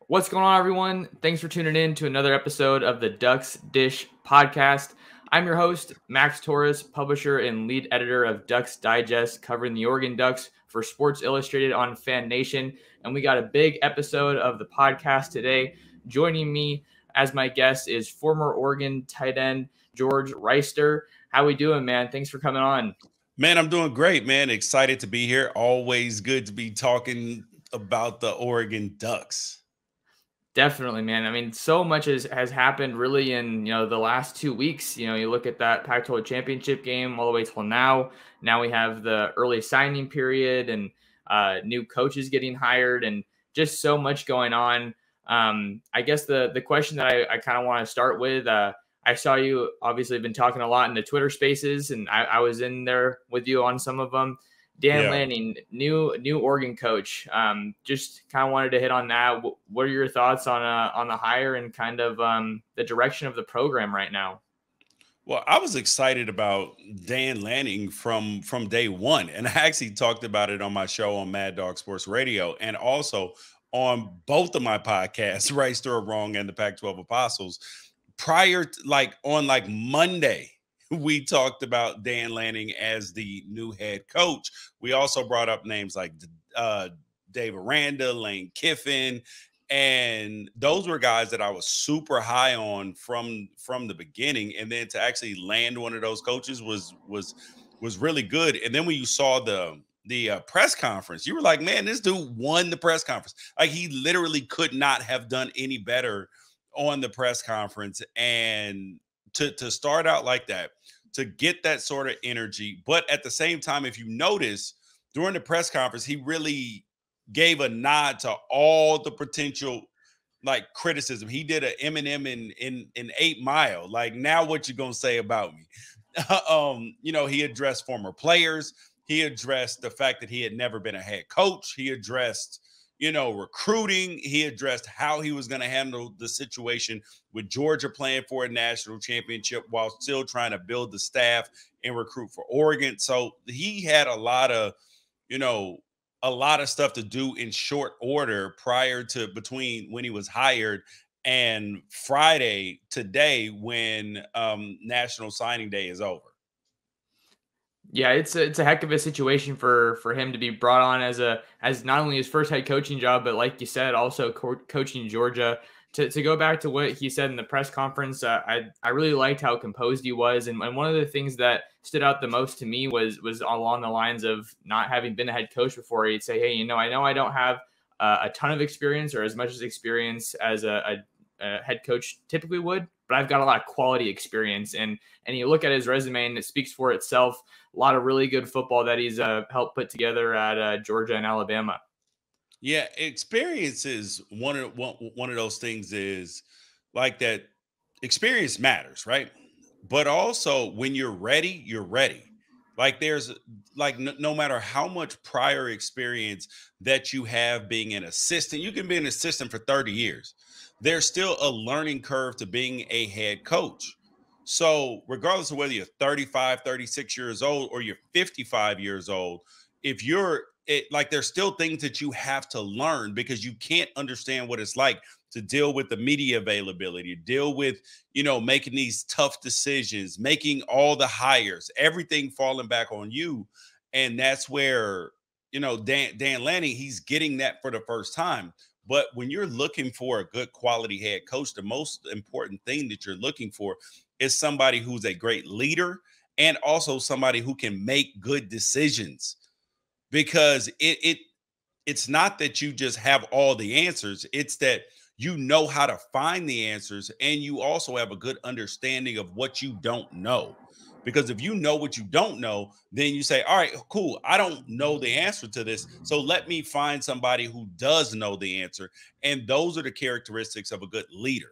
What's going on, everyone? Thanks for tuning in to another episode of the Ducks Dish podcast. I'm your host, Max Torres, publisher and lead editor of Ducks Digest, covering the Oregon Ducks for Sports Illustrated on Fan Nation. And we got a big episode of the podcast today. Joining me as my guest is former Oregon tight end George Wrighster. How we doing, man? Thanks for coming on. Man, I'm doing great, man. Excited to be here. Always good to be talking about the Oregon Ducks. Definitely, man. I mean, so much has happened really in, the last 2 weeks. You look at that Pac-12 championship game all the way till now. Now we have the early signing period and new coaches getting hired and just so much going on. I guess the question that I kind of want to start with, I saw you obviously been talking a lot in the Twitter spaces, and I was in there with you on some of them. Dan Yeah. Lanning, new Oregon coach. Just kind of wanted to hit on that. What are your thoughts on the hire and kind of the direction of the program right now? Well, I was excited about Dan Lanning from day one, and I actually talked about it on my show on Mad Dog Sports Radio, and also on both of my podcasts, Right or Wrong and the Pac-12 Apostles. Prior to, on Monday, we talked about Dan Lanning as the new head coach. We also brought up names like Dave Aranda, Lane Kiffin, and those were guys that I was super high on from the beginning. And then to actually land one of those coaches was really good. And then when you saw the press conference, you were like, man, this dude won the press conference. Like, he literally could not have done any better on the press conference. And to start out like that, to get that sort of energy, but at the same time, if you notice during the press conference, he really gave a nod to all the potential criticism. He did an Eminem in 8 Mile. Like, now what you gonna say about me? He addressed former players. He addressed the fact that he had never been a head coach. He addressed recruiting. He addressed how he was going to handle the situation with Georgia playing for a national championship while still trying to build the staff and recruit for Oregon. So he had a lot of stuff to do in short order between when he was hired and Friday today when National Signing Day is over. Yeah, it's a heck of a situation for him to be brought on as not only his first head coaching job, but like you said, also coaching Georgia. To go back to what he said in the press conference, I really liked how composed he was, and one of the things that stood out the most to me was along the lines of not having been a head coach before. He'd say, hey, I know I don't have a ton of experience or as much as experience as a head coach typically would, but I've got a lot of quality experience. And you look at his resume and it speaks for itself. A lot of really good football that he's helped put together at Georgia and Alabama. Yeah, experience is one of those things is like that. Experience matters, right? But also when you're ready, you're ready. Like, there's no matter how much prior experience that you have being an assistant, you can be an assistant for 30 years. There's still a learning curve to being a head coach. So regardless of whether you're 35, 36 years old or you're 55 years old, if you're there's still things that you have to learn because you can't understand what it's like to deal with the media availability, deal with, making these tough decisions, making all the hires, everything falling back on you. And that's where, Dan Lanning, he's getting that for the first time. But when you're looking for a good quality head coach, the most important thing that you're looking for is somebody who's a great leader and also somebody who can make good decisions, because it's not that you just have all the answers. It's that you know how to find the answers, and you also have a good understanding of what you don't know. Because if you know what you don't know, then you say, all right, cool, I don't know the answer to this, so let me find somebody who does know the answer. And those are the characteristics of a good leader.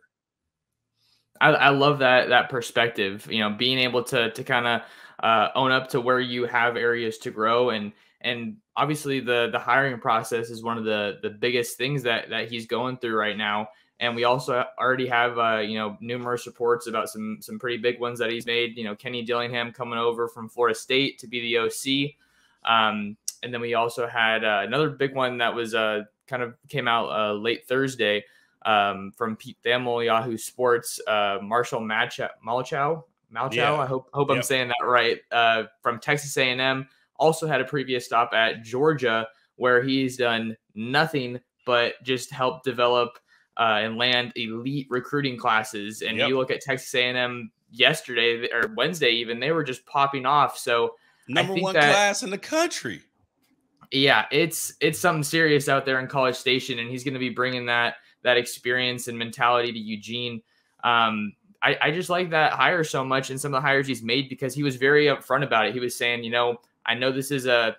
I love that perspective. Being able to kind of own up to where you have areas to grow, and obviously the hiring process is one of the biggest things that he's going through right now. And we also already have numerous reports about some pretty big ones that he's made. Kenny Dillingham coming over from Florida State to be the OC. And then we also had another big one that was kind of came out late Thursday. from Thamel Yahoo Sports, Marshall Malchow. Yeah. I hope I'm Yep. saying that right. From Texas A&M, also had a previous stop at Georgia, where he's done nothing but just help develop and land elite recruiting classes. And Yep. you look at Texas A&M yesterday or Wednesday, even they were just popping off. So I Number think one that class in the country. yeah, it's something serious out there in College Station, and he's going to be bringing that experience and mentality to Eugene. I just like that hire so much, and some of the hires he's made, because he was very upfront about it. He was saying, I know this is a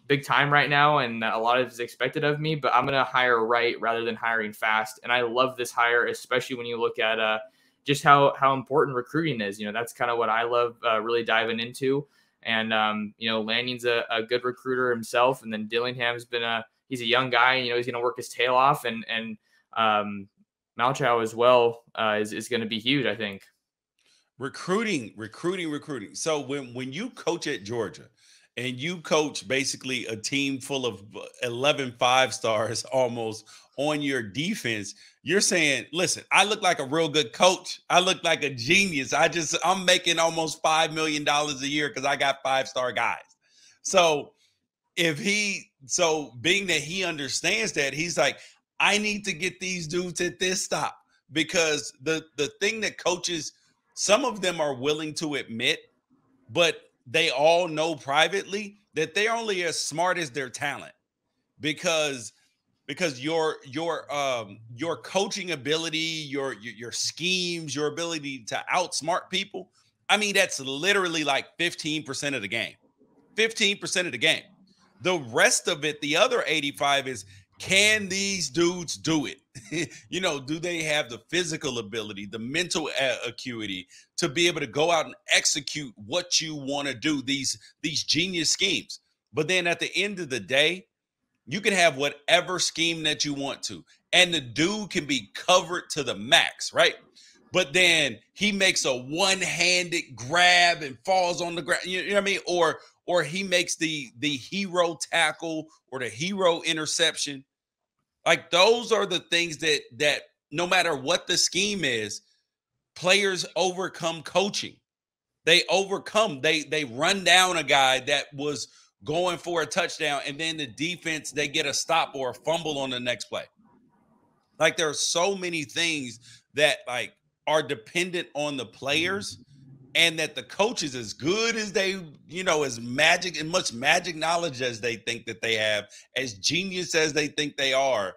big time right now, and a lot is expected of me, but I'm going to hire right rather than hiring fast. And I love this hire, especially when you look at just how important recruiting is. That's kind of what I love really diving into. And Lanning's a good recruiter himself, and then Dillingham's he's a young guy. He's going to work his tail off, and Malchow as well is going to be huge, I think. Recruiting. So when you coach at Georgia and you coach basically a team full of 11 5-stars almost on your defense, you're saying, listen, I look like a real good coach. I look like a genius. I'm making almost $5 million a year because I got 5-star guys. So being that he understands that, he's like, I need to get these dudes at this stop, because the thing that coaches, some of them are willing to admit, but they all know privately that they're only as smart as their talent, because your coaching ability, your schemes, your ability to outsmart people, I mean, that's literally like 15% of the game. 15% of the game. The rest of it, the other 85, is, can these dudes do it? Do they have the physical ability, the mental acuity to be able to go out and execute what you want to do, these genius schemes? But then at the end of the day, you can have whatever scheme that you want to, and the dude can be covered to the max, right? But then he makes a one-handed grab and falls on the ground. You know what I mean? Or he makes the hero tackle or the hero interception. Like, those are the things that no matter what the scheme is, players overcome coaching. They run down a guy that was going for a touchdown, and then the defense, they get a stop or a fumble on the next play. Like, there are so many things that like are dependent on the players, and that the coaches, as good as they, as magic and much magic knowledge as they think that they have, as genius as they think they are,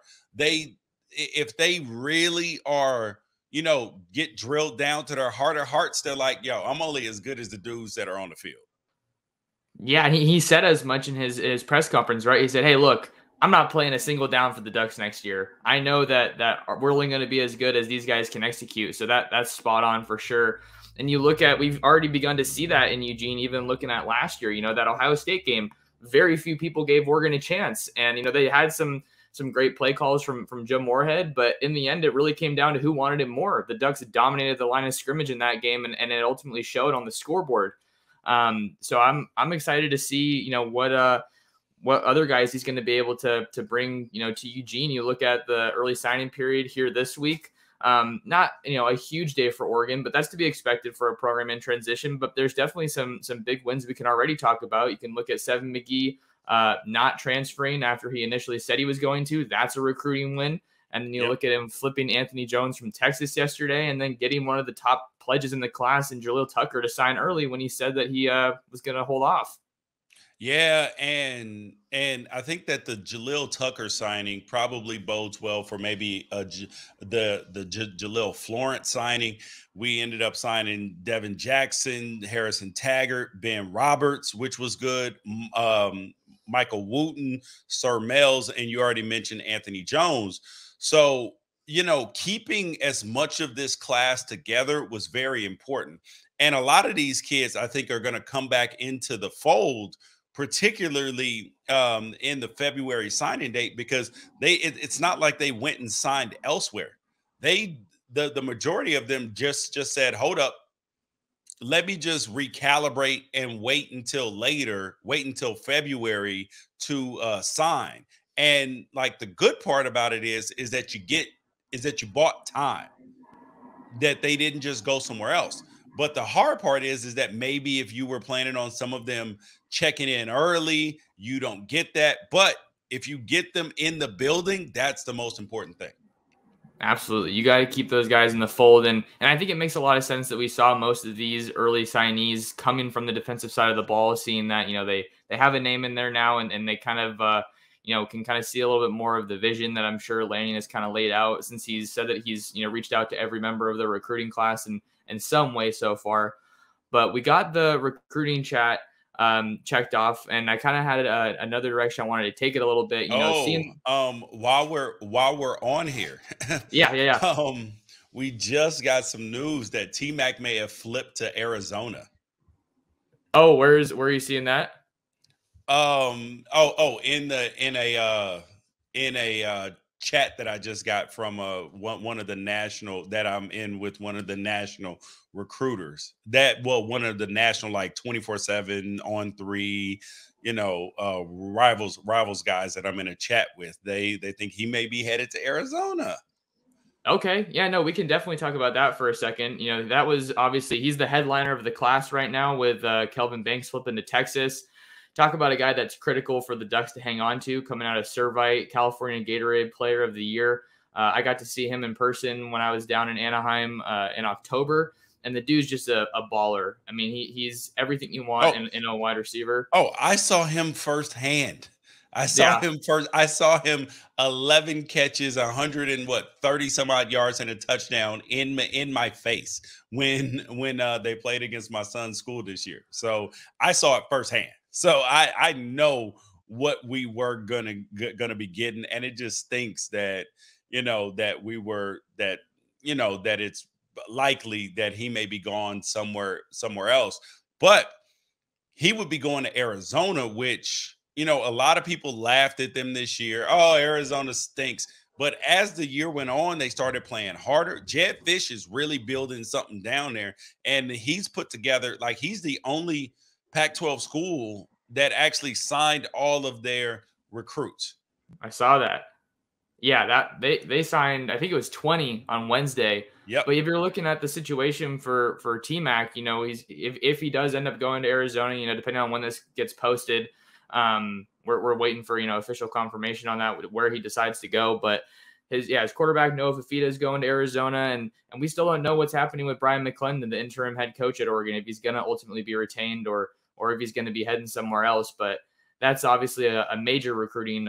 if they really are, get drilled down to their heart of hearts, they're like, yo, I'm only as good as the dudes that are on the field. Yeah, and he said as much in his press conference, right? He said, "Hey, look, I'm not playing a single down for the Ducks next year. I know that we're only going to be as good as these guys can execute." So that's spot on for sure. And you look at, we've already begun to see that in Eugene, even looking at last year. That Ohio State game, very few people gave Oregon a chance, and they had some great play calls from Joe Moorhead, but in the end, it really came down to who wanted it more. The Ducks dominated the line of scrimmage in that game, and it ultimately showed on the scoreboard. So I'm excited to see, what other guys he's going to be able to bring, to Eugene. You look at the early signing period here this week. Not, a huge day for Oregon, but that's to be expected for a program in transition. But there's definitely some big wins we can already talk about. You can look at Seven McGee not transferring after he initially said he was going to. That's a recruiting win. And then you look at him flipping Anthony Jones from Texas yesterday, and then getting one of the top pledges in the class in Jaleel Tucker to sign early when he said that he was going to hold off. Yeah, and I think that the Jaleel Tucker signing probably bodes well for maybe the Jaleel Florence signing. We ended up signing Devin Jackson, Harrison Taggart, Ben Roberts, which was good. Michael Wooten, Sir Mells, and you already mentioned Anthony Jones. So, keeping as much of this class together was very important. And a lot of these kids, I think, are going to come back into the fold, particularly in the February signing date, because it's not like they went and signed elsewhere. The majority of them just said, hold up, let me just recalibrate and wait until February to sign. And like, the good part about it is that is that you bought time, that they didn't just go somewhere else. But the hard part is that maybe if you were planning on some of them checking in early, you don't get that. But if you get them in the building, that's the most important thing. Absolutely. You got to keep those guys in the fold. And I think it makes a lot of sense that we saw most of these early signees coming from the defensive side of the ball, seeing that, they have a name in there now, and they kind of, can kind of see a little bit more of the vision that I'm sure Lanning has kind of laid out, since he's said that he's, reached out to every member of the recruiting class in some way so far. But we got the recruiting chat checked off, and I kind of had another direction I wanted to take it a little bit. Seeing While we're on here, yeah. we just got some news that T-Mac may have flipped to Arizona. Oh, where are you seeing that? In a chat that I just got from one of the national, that I'm in with one of the national recruiters, one of the national, like 24/7 on 3, rivals guys that I'm in a chat with. They think he may be headed to Arizona. Okay. Yeah, no, we can definitely talk about that for a second. That was obviously, he's the headliner of the class right now with Kelvin Banks flipping to Texas. Talk about a guy that's critical for the Ducks to hang on to, coming out of Servite, California Gatorade Player of the Year. I got to see him in person when I was down in Anaheim in October, and the dude's just a baller. I mean, he's everything you want in a wide receiver. Oh, I saw him firsthand. I saw him 11 catches, 30 some odd yards, and a touchdown in my face when they played against my son's school this year. So I saw it firsthand. So I know what we were gonna be getting, and it just stinks that that it's likely that he may be gone somewhere else. But he would be going to Arizona, which, a lot of people laughed at them this year. Oh, Arizona stinks. But as the year went on, they started playing harder. Jed Fish is really building something down there. And he's put together, like, he's the only Pac-12 school that actually signed all of their recruits. I saw that. Yeah, that they signed, I think it was 20 on Wednesday. Yep. But if you're looking at the situation for T-Mac, he's if he does end up going to Arizona, depending on when this gets posted, we're waiting for official confirmation on that, where he decides to go. But his quarterback Noah Fafita is going to Arizona, and we still don't know what's happening with Brian McClendon, the interim head coach at Oregon, if he's going to ultimately be retained or if he's going to be heading somewhere else. But that's obviously a major recruiting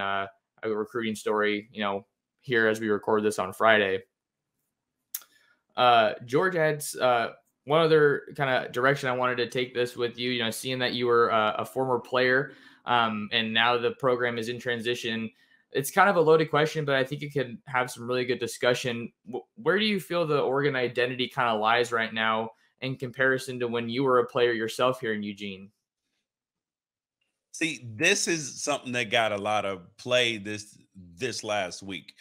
story, here as we record this on Friday. George, had one other kind of direction I wanted to take this with you, seeing that you were a former player, and now the program is in transition. It's kind of a loaded question, but I think it can have some really good discussion. Where do you feel the Oregon identity kind of lies right now in comparison to when you were a player yourself here in Eugene? See, this is something that got a lot of play this last week,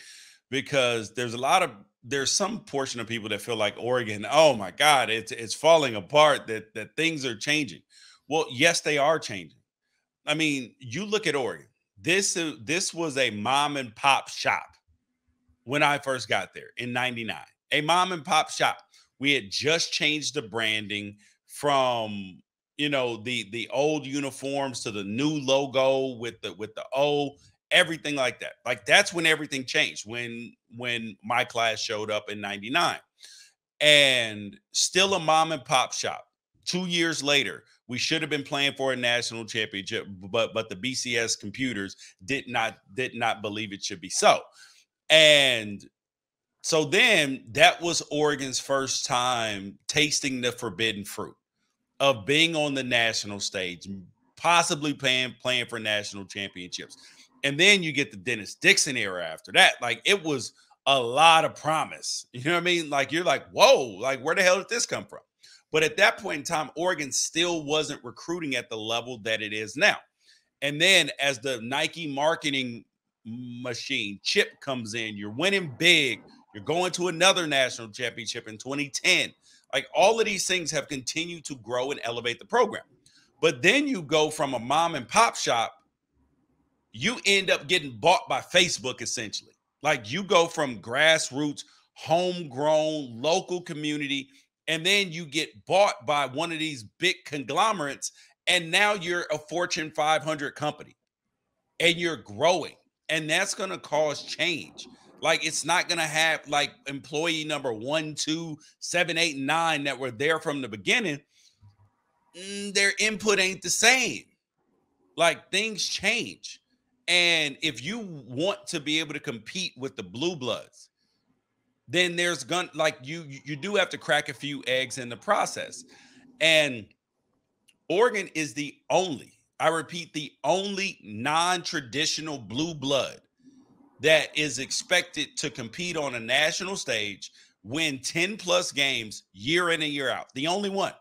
because there's some portion of people that feel like Oregon, oh my God, it's falling apart, that things are changing. Well, yes, they are changing. I mean, you look at Oregon. This was a mom and pop shop when I first got there in '99. A mom and pop shop. We had just changed the branding from the old uniforms to the new logo with the O, everything like that. Like, that's when everything changed, when my class showed up in '99. And still a mom and pop shop. 2 years later, we should have been playing for a national championship, but the BCS computers did not believe it should be so. And so then that was Oregon's first time tasting the forbidden fruit of being on the national stage, possibly playing for national championships. And then you get the Dennis Dixon era after that. Like, it was a lot of promise. You know what I mean? Like, you're like, whoa, like, where the hell did this come from? But at that point in time, Oregon still wasn't recruiting at the level that it is now. And then as the Nike marketing machine chip comes in, you're winning big. You're going to another national championship in 2010. Like, all of these things have continued to grow and elevate the program. But then you go from a mom and pop shop, you end up getting bought by Facebook, essentially. Like you go from grassroots, homegrown, local community, and then you get bought by one of these big conglomerates, and now you're a Fortune 500 company and you're growing. And that's going to cause change. Like it's not going to have like employee number 1, 2, 7, 8, and 9 that were there from the beginning. Their input ain't the same. Like things change. And if you want to be able to compete with the blue bloods, then there's going like you do have to crack a few eggs in the process. And Oregon is the only, I repeat, the only non-traditional blue blood that is expected to compete on a national stage, win 10 plus games year in and year out. The only one.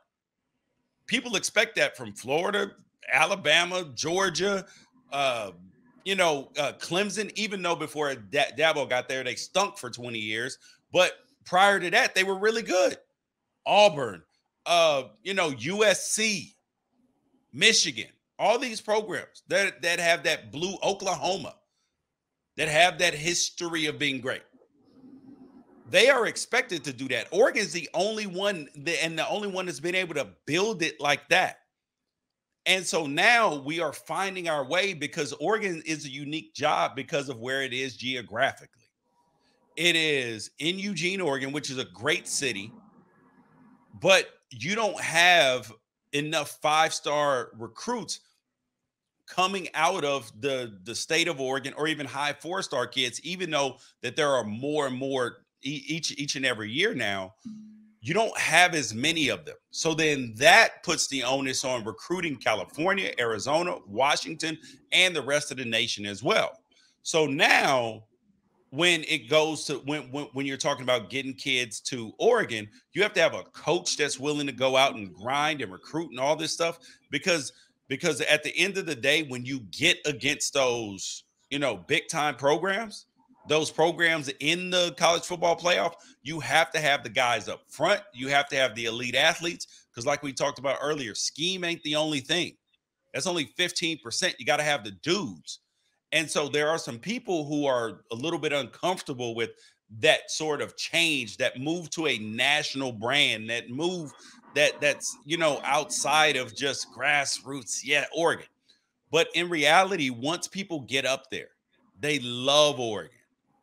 People expect that from Florida, Alabama, Georgia, Clemson, even though before Dabo got there, they stunk for 20 years. But prior to that, they were really good. Auburn, USC, Michigan, all these programs that have that blue, Oklahoma, that have that history of being great. They are expected to do that. Oregon is the only one, and the only one that's been able to build it like that. And so now we are finding our way because Oregon is a unique job because of where it is geographically. It is in Eugene, Oregon, which is a great city, but you don't have enough 5-star recruits coming out of the state of Oregon or even high 4-star kids, even though that there are more and more each and every year now. You don't have as many of them. So then that puts the onus on recruiting California, Arizona, Washington, and the rest of the nation as well. So now when it goes to when you're talking about getting kids to Oregon, you have to have a coach that's willing to go out and grind and recruit and all this stuff because at the end of the day, when you get against those, big time programs, those programs in the college football playoff, you have to have the guys up front. You have to have the elite athletes because like we talked about earlier, scheme ain't the only thing. That's only 15%. You got to have the dudes. And so there are some people who are a little bit uncomfortable with that sort of change, that move to a national brand, that move that's outside of just grassroots. Yeah, Oregon. But in reality, once people get up there, they love Oregon.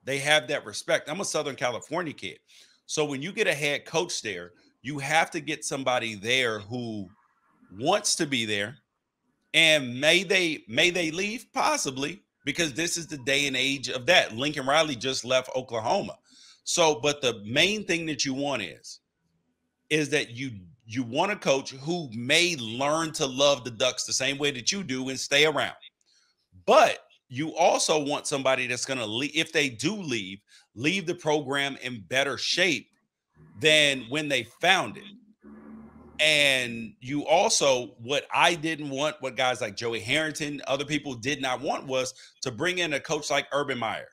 They have that respect. I'm a Southern California kid. So when you get a head coach there, you have to get somebody there who wants to be there. And may they leave? Possibly, because this is the day and age of that. Lincoln Riley just left Oklahoma. So, but the main thing that you want is that you want a coach who may learn to love the Ducks the same way that you do and stay around. But you also want somebody that's going to leave, if they do leave the program in better shape than when they found it. And you also, what I didn't want, what guys like Joey Harrington, other people did not want, was to bring in a coach like Urban Meyer,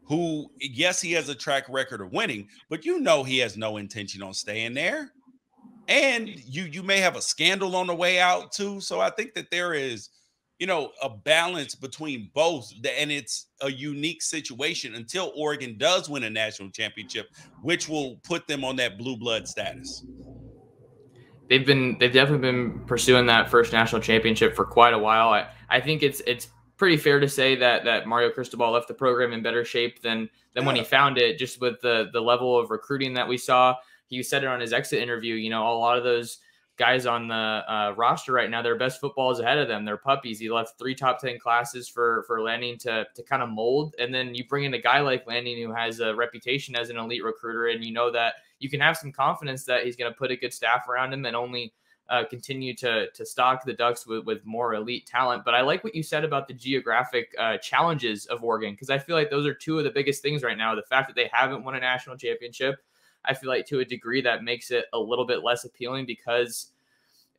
who, yes, he has a track record of winning, but he has no intention on staying there. And you may have a scandal on the way out too. So I think that there is, a balance between both, and it's a unique situation until Oregon does win a national championship, which will put them on that blue blood status. They've definitely been pursuing that first national championship for quite a while. I think it's pretty fair to say that Mario Cristobal left the program in better shape than when he found it, just with the level of recruiting that we saw. He said it on his exit interview. A lot of those guys on the roster right now, their best football is ahead of them. They're puppies. He left 3 top 10 classes for Lanning to kind of mold. And then you bring in a guy like Lanning who has a reputation as an elite recruiter, and that you can have some confidence that he's going to put a good staff around him and only continue to stock the Ducks with more elite talent. But I like what you said about the geographic challenges of Oregon, because I feel like those are 2 of the biggest things right now. The fact that they haven't won a national championship, I feel like to a degree that makes it a little bit less appealing because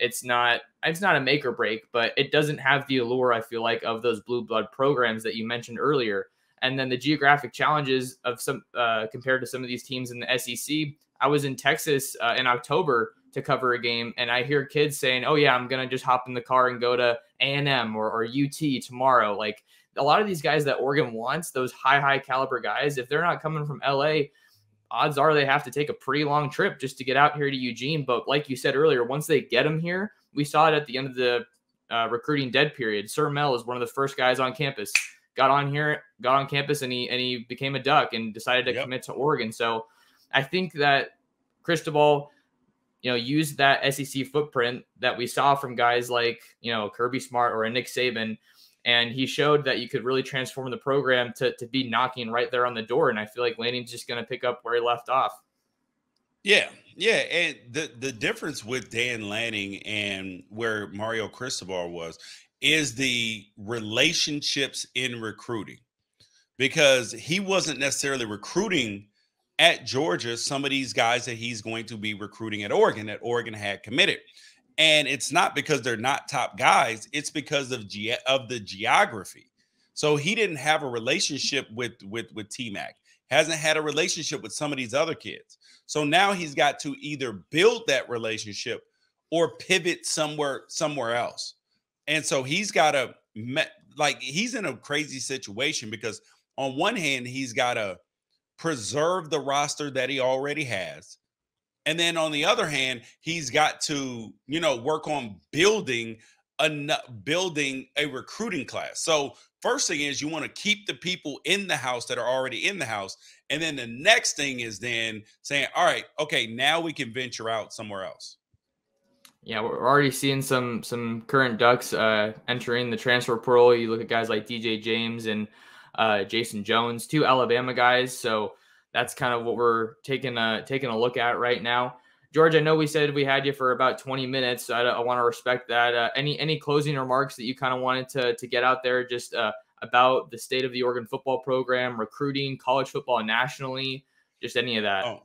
it's not a make or break, but it doesn't have the allure, I feel like, of those blue blood programs that you mentioned earlier. And then the geographic challenges of some compared to some of these teams in the SEC. I was in Texas in October to cover a game, and I hear kids saying, "Oh yeah, I'm gonna just hop in the car and go to A&M or UT tomorrow." Like a lot of these guys that Oregon wants, those high caliber guys, if they're not coming from LA, odds are they have to take a pretty long trip just to get out here to Eugene. But like you said earlier, once they get them here, we saw it at the end of the recruiting dead period. Sir Mel is one of the first guys on campus. Got on campus, and he became a Duck and decided to commit to Oregon. So I think that Cristobal, used that SEC footprint that we saw from guys like, Kirby Smart or a Nick Saban, and he showed that you could really transform the program to be knocking right there on the door. And I feel like Lanning's just going to pick up where he left off. Yeah. And the difference with Dan Lanning and where Mario Cristobal was is the relationships in recruiting, because he wasn't necessarily recruiting at Georgia some of these guys that he's going to be recruiting at Oregon, that Oregon had committed. And it's not because they're not top guys, it's because of the geography. So he didn't have a relationship with T-Mac, hasn't had a relationship with some of these other kids. So now he's got to either build that relationship or pivot somewhere else. And so he's got to, he's in a crazy situation, because on one hand, he's got to preserve the roster that he already has. And then on the other hand, he's got to, work on building a recruiting class. So first thing is you want to keep the people in the house that are already in the house. And then the next thing is then saying, all right, okay, now we can venture out somewhere else. Yeah, we're already seeing some current Ducks entering the transfer portal. You look at guys like DJ James and Jason Jones, 2 Alabama guys. So that's kind of what we're taking a look at right now. George, I know we said we had you for about 20 minutes, so I want to respect that. Any closing remarks that you kind of wanted to get out there, just about the state of the Oregon football program, recruiting, college football nationally, just any of that? Oh,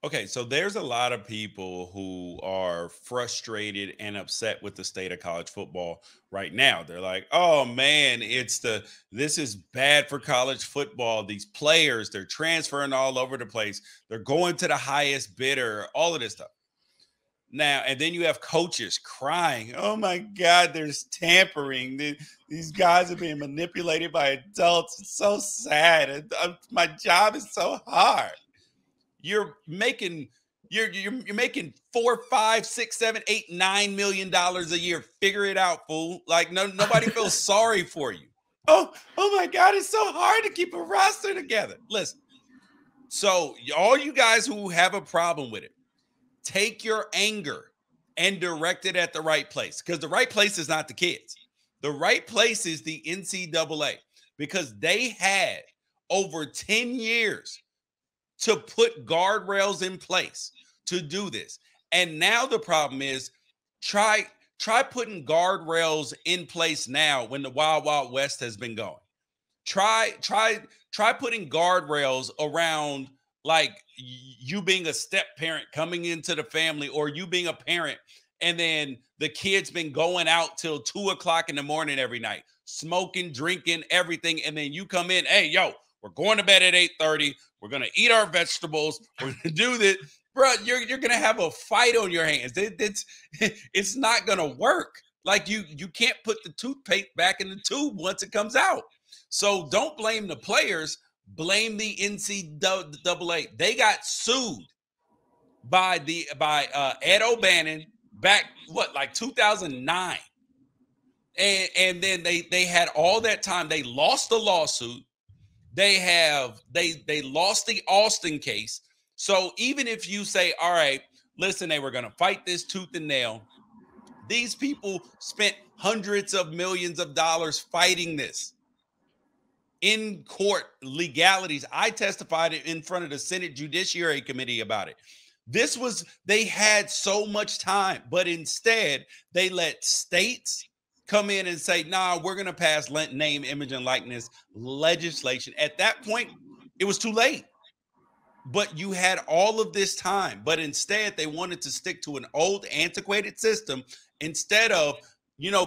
okay. So there's a lot of people who are frustrated and upset with the state of college football right now. They're like, oh man, this is bad for college football. These players, they're transferring all over the place. They're going to the highest bidder, all of this stuff. Now, and then you have coaches crying, oh my God, there's tampering. These guys are being manipulated by adults. It's so sad. My job is so hard. You're making 4, 5, 6, 7, 8, $9 million a year. Figure it out, fool. Like nobody feels sorry for you. Oh my God, it's so hard to keep a roster together. Listen, so all you guys who have a problem with it, take your anger and direct it at the right place, because the right place is not the kids. The right place is the NCAA, because they had over 10 years to put guardrails in place to do this. And now the problem is try putting guardrails in place now when the Wild Wild West has been going. Try putting guardrails around, like you being a step parent coming into the family, or you being a parent and then the kid's been going out till 2 o'clock in the morning every night, smoking, drinking, everything. And then you come in, hey, yo, we're going to bed at 8:30. We're going to eat our vegetables. We're going to do this. Bro, you're going to have a fight on your hands. It's not going to work. Like you can't put the toothpaste back in the tube once it comes out. So don't blame the players. Blame the NCAA. They got sued by Ed O'Bannon back, like 2009. And then they had all that time. They lost the lawsuit. They lost the Austin case. So even if you say, all right, listen, they were going to fight this tooth and nail, these people spent hundreds of millions of dollars fighting this in court legalities. I testified in front of the Senate Judiciary Committee about it. They had so much time, but instead they let states come in and say, nah, we're going to pass name, image, and likeness legislation. At that point, it was too late. But you had all of this time. But instead, they wanted to stick to an old, antiquated system instead of,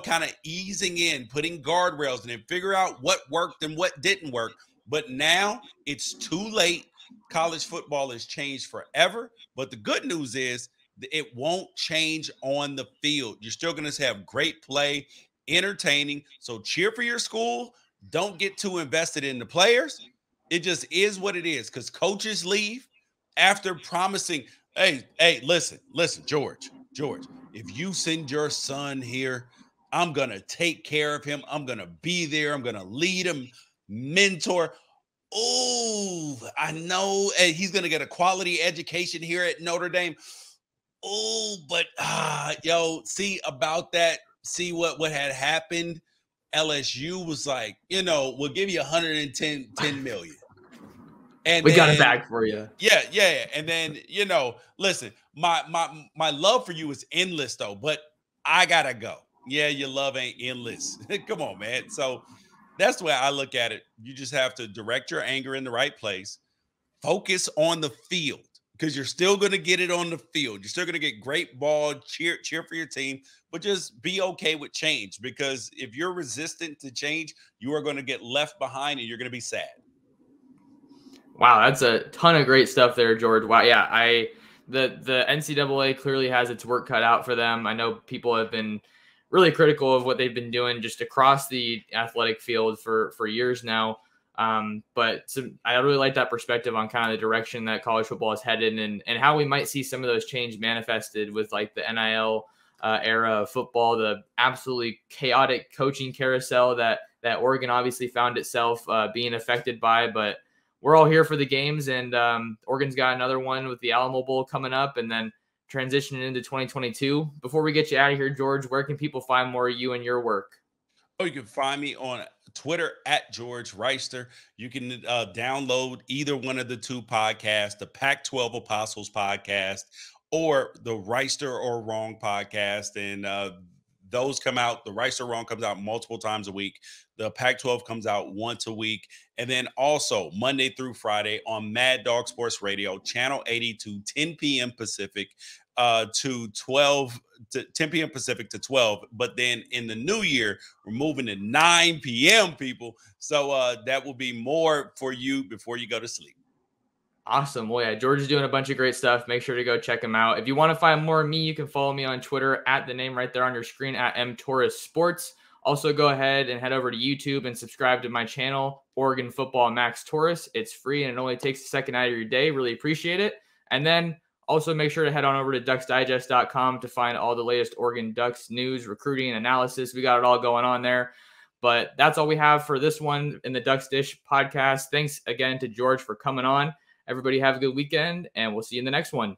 kind of easing in, putting guardrails and then figure out what worked and what didn't work. But now it's too late. College football has changed forever. But the good news is It won't change on the field. You're still going to have great play, entertaining. So cheer for your school. Don't get too invested in the players. It just is what it is because coaches leave after promising, hey, listen, George, if you send your son here, I'm going to take care of him. I'm going to be there. I'm going to lead him, mentor. Oh, I know he's going to get a quality education here at Notre Dame. Oh, but see about that. See what had happened. LSU was like, we'll give you 10 million. And we got it back for you. Yeah. And then, listen, my love for you is endless though, but I gotta go. Yeah, your love ain't endless. Come on, man. So that's the way I look at it. You just have to direct your anger in the right place. Focus on the field because you're still going to get it on the field. You're still going to get great ball, cheer for your team, but just be okay with change because if you're resistant to change, you are going to get left behind and you're going to be sad. Wow, that's a ton of great stuff there, George. Wow, yeah, the NCAA clearly has its work cut out for them. I know people have been really critical of what they've been doing just across the athletic field for years now. But I really like that perspective on kind of the direction that college football is headed and how we might see some of those change manifested with like the NIL era of football, the absolutely chaotic coaching carousel that Oregon obviously found itself being affected by. But we're all here for the games, and Oregon's got another one with the Alamo Bowl coming up and then transitioning into 2022. Before we get you out of here, George, where can people find more of you and your work? Oh, you can find me on Twitter at George Wrighster. You can download either one of the two podcasts, the Pac-12 Apostles podcast or the Wrighster or Wrong podcast. And those come out. The Wrighster Wrong comes out multiple times a week. The Pac-12 comes out once a week. And then also Monday through Friday on Mad Dog Sports Radio, channel 82, 10 p.m. Pacific to 10 p.m. Pacific to 12. But then in the new year, we're moving to 9 p.m. people. So that will be more for you before you go to sleep. Awesome. Well, yeah, George is doing a bunch of great stuff. Make sure to go check him out. If you want to find more of me, you can follow me on Twitter at the name right there on your screen at mtorressports. Also, go ahead and head over to YouTube and subscribe to my channel, Oregon Football Max Torres. It's free and it only takes a second out of your day. Really appreciate it. And then also make sure to head on over to ducksdigest.com to find all the latest Oregon Ducks news, recruiting, analysis. We got it all going on there. But that's all we have for this one in the Ducks Dish podcast. Thanks again to George for coming on. Everybody have a good weekend, and we'll see you in the next one.